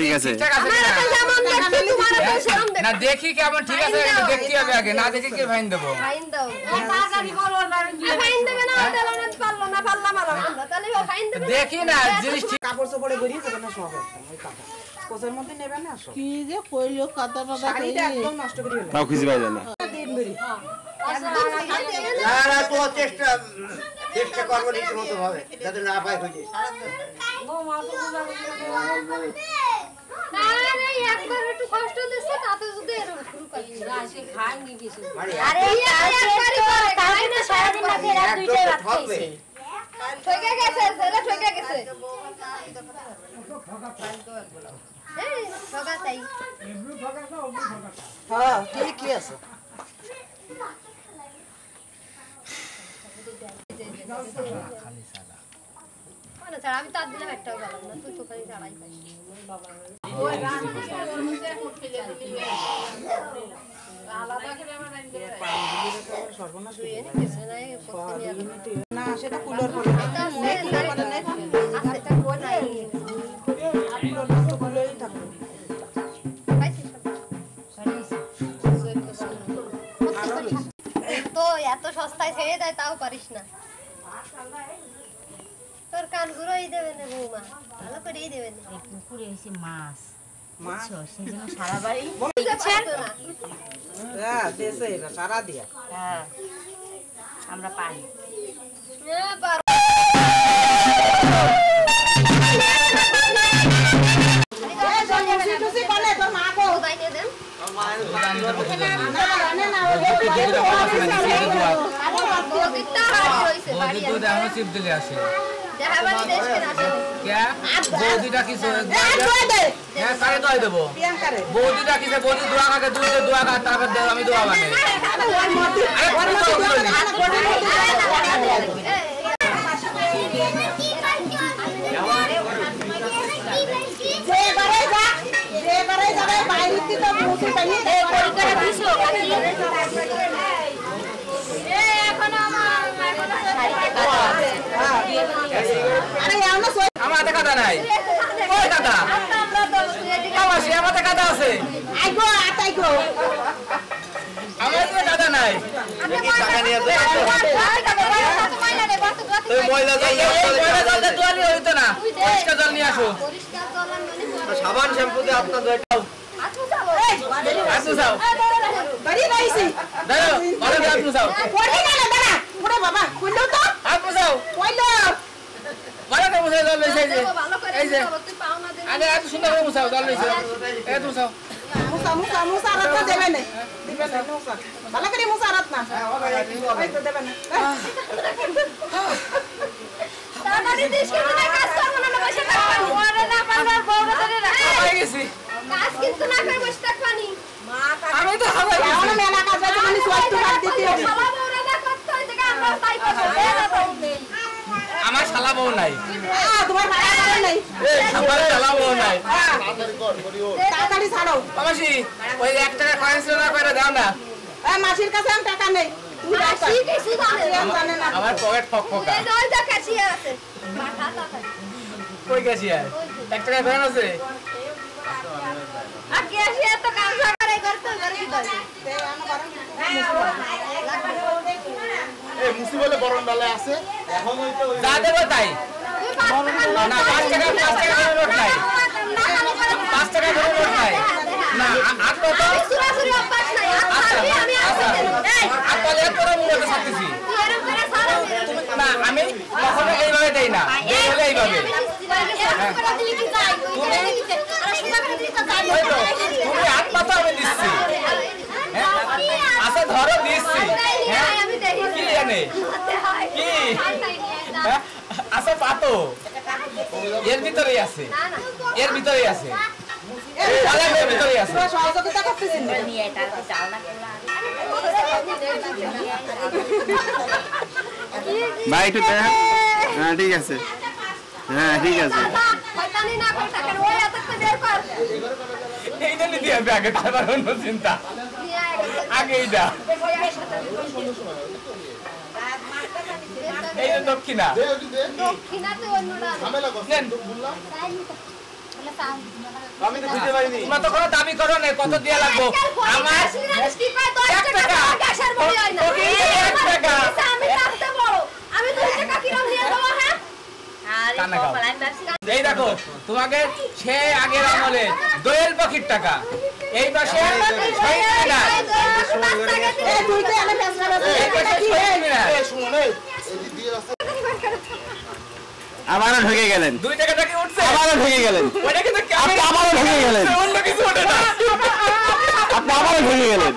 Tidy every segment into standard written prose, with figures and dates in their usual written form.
ঠিক আছে না দেখি কেমন ঠিক আছে দেখতে হবে আগে না দেখি কি ফাইন দেবো দেখি না জিনিস কাপড় চোপড়ে বেরিয়ে যাবে না সব কোচের মধ্যে নেবে না কি যে কইলো কথা কথা শাড়িটা একদম নষ্ট করে দিল তাও খুঁজে পাই না দিন বেরি না তো চেষ্টা করব রীতিমতো ভাবে যাতে না পায় খুঁজে আরে একবার একটু কষ্ট দিছে তাতে যদি এরকম শুরু করি রাশি খাইনি কিছু আরে একবারই করে খাই না সারা দিন না ফের আর দুইটা রাত খাইছে ঠকে গেছে সেটা ঠকে গেছে এই ঠকা তাই হ্যাঁ ঠিকই আছে খালি সাদা মানে ছাড়া আমি তার দিলাম একটাও গেলাম না তুই তো খালি ছাড়াই পাইস বাবা ওই রান্না করে মধ্যে ফেলে দিলি আলাদা করে আমার রান্না করে সর্বনাশ তুই এনে কিছু নাই করতে নিয়ে না সেটা কুলার পরে আচ্ছা কোন নাই কুলার নষ্ট করলেই থাকবে তো এত সস্তায় ছেড়ে দেয় তাও পারিস না তোর কান গুঁড়োই দেবে না বৌমা ভালো করেই দেবে না পুকুরে হয়েছে মাছ মাছ সেই জন্য সারা বাড়ি হ্যাঁ দেশে এরা সারা দিয়া হ্যাঁ আমরা পাই চিপ দিলে আসে বৌদিটা কিছু দেবো বৌদিটা কিছু বৌদি দোয়া কাকে দোয়া কাকে তারপর দেব আমি দোয়া বানাই আমার হাতে কাদা নাই কই কাদা আমার সে আমার কাদা আছে আমার তো কাদা নাই টাকা নিয়ে তো ময়লা জল তোয়ালি হইতো না পরিষ্কার জল নিয়ে আসো সাবান শ্যাম্পু দিয়ে আপনার দইটাও আসো যাও বাড়ি রাইছি দাও ভালো করে আপনি যাও পড়ে না দাঁড়া ওরে বাবা কইলো তো আপনি যাও কইলো ভালো করে মুছাও জল লইছে এই যে তুই পাও না দেবে আগে এত সুন্দর করে মুছাও জল লইছে এই মুছাও মুসা রাত না দেবে না দিবে না মুসা ভালো করে মুসা রাত না ওই তো দেবে না তাড়াতাড়ি দেশ কিন্তু না কাজ করব না বসে থাকবানি ওরে না পারবার বউরা ধরে রাখা হয়ে গেছি কাজ কিন্তু না করে বসে থাকবানি মা আমি তো হবে এখন মেলা কাজ আছে মানে সোয়াই তো বাদ দিতে হবে শালা বউরা না করতে হয় থেকে আমরা তাই করব না তাই নেই আমার শালা বউ নাই তোমার ভাড়া করে নাই এই আমার শালা বউ নাই তাড়াতাড়ি ছাড়ো বাবাজি ওই 1 টাকা কয়েন ছিল না কইরা দাও না এই মাসির কাছে আমি টাকা নেই তুই রাখ ঠিক আছে জানে না আমার পকেট ফকফকা এই ওই যা কাছিয়া আছে মাথা তাতা কই গেছি আর 1 টাকা কয়েন আছে আর কি আসে তো কাজ করে করতে পারে কি করে এই মুসি বলে বরণ ডালে আছে এখন ওই তো যা দেব তাই না 5 টাকা নোট নাই 5 টাকা নোট নাই না আট কত সুরাসুরি অভ্যাস নাই আমি এই আপনি এত বড় মুখে ছাড়তেছি তুই এরকম করে সারা না আমি কখনো এইভাবে দেই না এই হলে এইভাবে তুমি হাত পাতো আমি দিচ্ছি আচ্ছা ধরো দিচ্ছি কি জানে কি আচ্ছা পাতো এর ভিতরেই আছে এর ভিতরেই আছে এর ভিতরেই আছে সহযোগিতা করতেছেন নিয়ে এটা চাল না ভাই একটু দেখ হ্যাঁ ঠিক আছে হ্যাঁ ঠিক আছে শয়তানি না করে টাকা ওই এত তো বের কর এই জন্য দিয়ে আগে তারপর অন্য চিন্তা আগে এইটা এই যে দক্ষিণা দক্ষিণাতে অন্যটা নেন আমি তো বুঝতে পারিনি। তোমরা তো কোনো দাবি করো না কত দেয়া লাগবে আমার 1 টাকা তোকে 1 টাকা আমি রাখতে বড় আমি 2 টাকা কিরম দিয়ে দেবো হ্যাঁ আরে কান্না খাও। কপাল আমি ভাবছি এই দেখো তোমাকে সে আগের আমলে দোয়েল পাখির টাকা এই পাশে শহীদ মিনার এই তুই তো এনে ফেসরা এই পাশে শহীদ মিনার এই শুনুন এই দিয়ে আছে। আবারও ঢুকে গেলেন 2 টাকাটা কি উঠছে আবারও ঢুকে গেলেন ওটা কিন্তু আপনি আবারও ঢুকে গেলেন অন্য কিছু ওঠে না আপনি আবারও ঢুকে গেলেন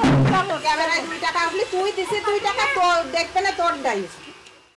ক্যামেরায় 2 টাকা উঠলি তুই দিছিস 2 টাকা তো দেখবে না তোর দায়ী